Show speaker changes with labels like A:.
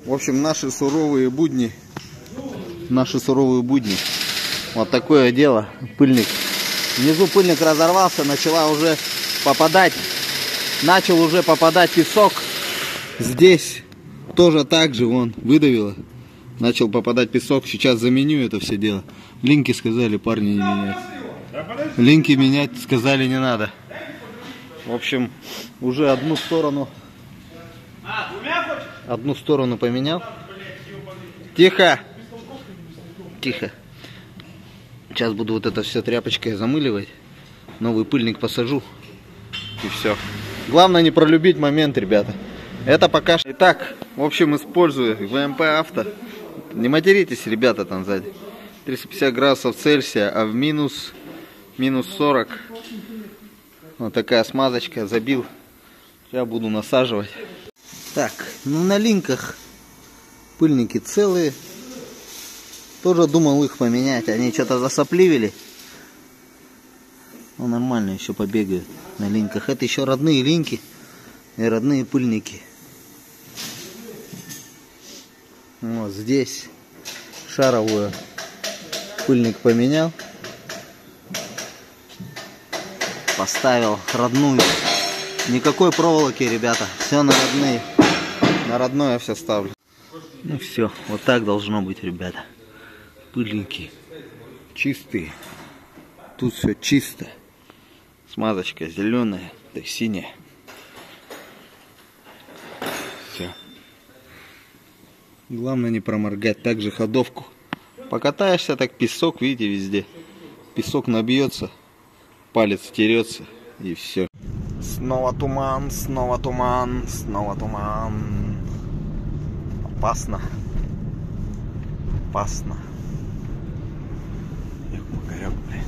A: В общем, наши суровые будни. Вот такое дело. Пыльник. Внизу пыльник разорвался, начал уже попадать песок. Здесь тоже так же вон выдавило. Начал попадать песок. Сейчас заменю это все дело. Линки сказали парни не менять. Линки менять сказали не надо. В общем, уже одну сторону поменял. Тихо. Сейчас буду вот это все тряпочкой замыливать. Новый пыльник посажу. И все. Главное не пролюбить момент, ребята. Это пока что. Итак, в общем, использую ВМП Авто. Не материтесь, ребята, там сзади. 350 градусов Цельсия, а в минус 40. Вот такая смазочка. Забил. Я буду насаживать. Так, ну на линках пыльники целые. Тоже думал их поменять. Они что-то засопливили. Ну нормально, еще побегают на линках. Это еще родные линки и родные пыльники. Вот здесь шаровую пыльник поменял. Поставил родную. Никакой проволоки, ребята. Все на родные. На родное все ставлю. Ну все, вот так должно быть, ребята. Пыльники чистые. Тут все чисто. Смазочка зеленая, да синяя. Все. Главное не проморгать. Также ходовку. Покатаешься, так песок, видите, везде. Песок набьется, палец терется и все. Снова туман, снова туман, снова туман. Опасно. Опасно. Эх, Макарек, блин.